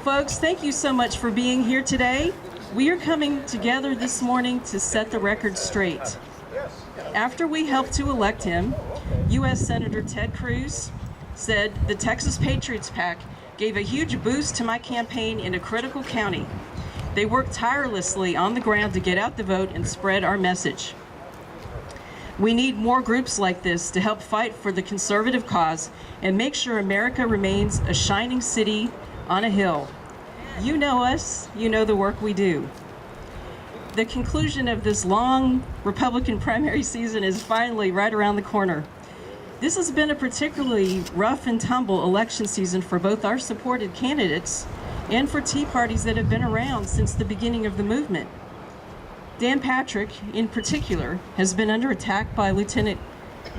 Folks, thank you so much for being here today. We are coming together this morning to set the record straight. After we helped to elect him, U.S. Senator Ted Cruz said the Texas Patriots PAC gave a huge boost to my campaign in a critical county. They worked tirelessly on the ground to get out the vote and spread our message. We need more groups like this to help fight for the conservative cause and make sure America remains a shining city on a hill. You know us, you know the work we do. The conclusion of this long Republican primary season is finally right around the corner. This has been a particularly rough and tumble election season for both our supported candidates and for Tea Parties that have been around since the beginning of the movement. Dan Patrick, in particular, has been under attack by Lieutenant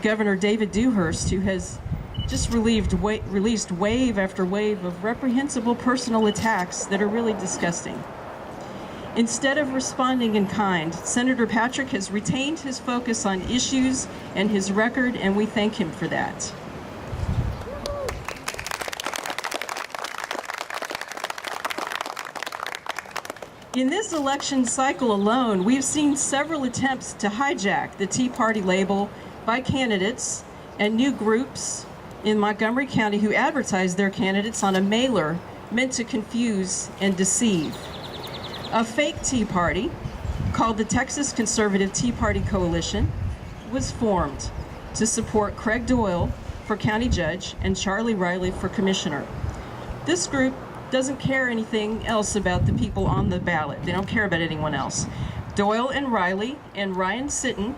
Governor David Dewhurst, who has just released wave after wave of reprehensible personal attacks that are really disgusting. Instead of responding in kind, Senator Patrick has retained his focus on issues and his record, and we thank him for that. In this election cycle alone, we've seen several attempts to hijack the Tea Party label by candidates and new groups in Montgomery County who advertise their candidates on a mailer meant to confuse and deceive. A fake Tea Party, called the Texas Conservative Tea Party Coalition, was formed to support Craig Doyal for county judge and Charlie Riley for commissioner. This group doesn't care anything else about the people on the ballot. They don't care about anyone else. Doyle and Riley and Ryan Sitton,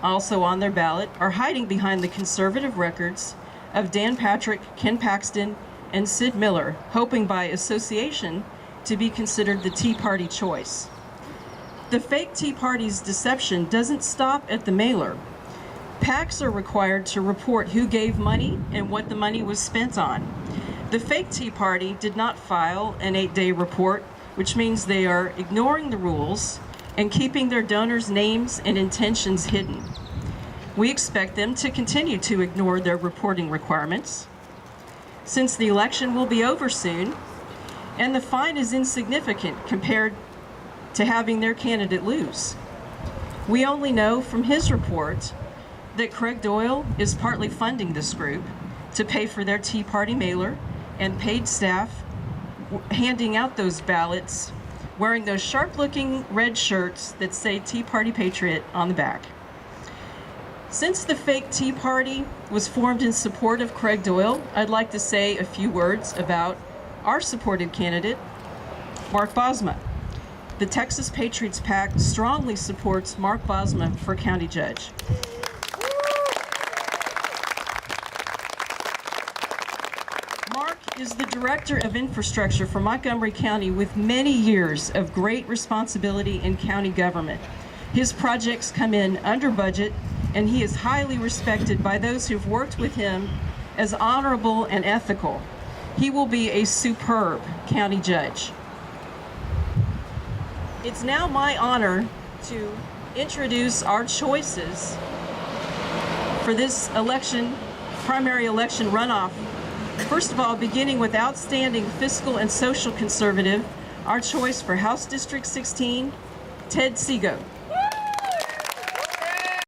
also on their ballot, are hiding behind the conservative records of Dan Patrick, Ken Paxton, and Sid Miller, hoping by association to be considered the Tea Party choice. The fake Tea Party's deception doesn't stop at the mailer. PACs are required to report who gave money and what the money was spent on. The fake Tea Party did not file an 8-day report, which means they are ignoring the rules and keeping their donors' names and intentions hidden. We expect them to continue to ignore their reporting requirements. Since the election will be over soon, and the fine is insignificant compared to having their candidate lose. We only know from his report that Craig Doyal is partly funding this group to pay for their Tea Party mailer and paid staff handing out those ballots wearing those sharp-looking red shirts that say Tea Party Patriot on the back. Since the fake Tea Party was formed in support of Craig Doyal, I'd like to say a few words about our supported candidate, Mark Bosma. The Texas Patriots PAC strongly supports Mark Bosma for county judge. Mark is the Director of Infrastructure for Montgomery County with many years of great responsibility in county government. His projects come in under budget, and he is highly respected by those who've worked with him as honorable and ethical. He will be a superb county judge. It's now my honor to introduce our choices for this election, primary election runoff. First of all, beginning with outstanding fiscal and social conservative, our choice for House District 16, Ted Seago.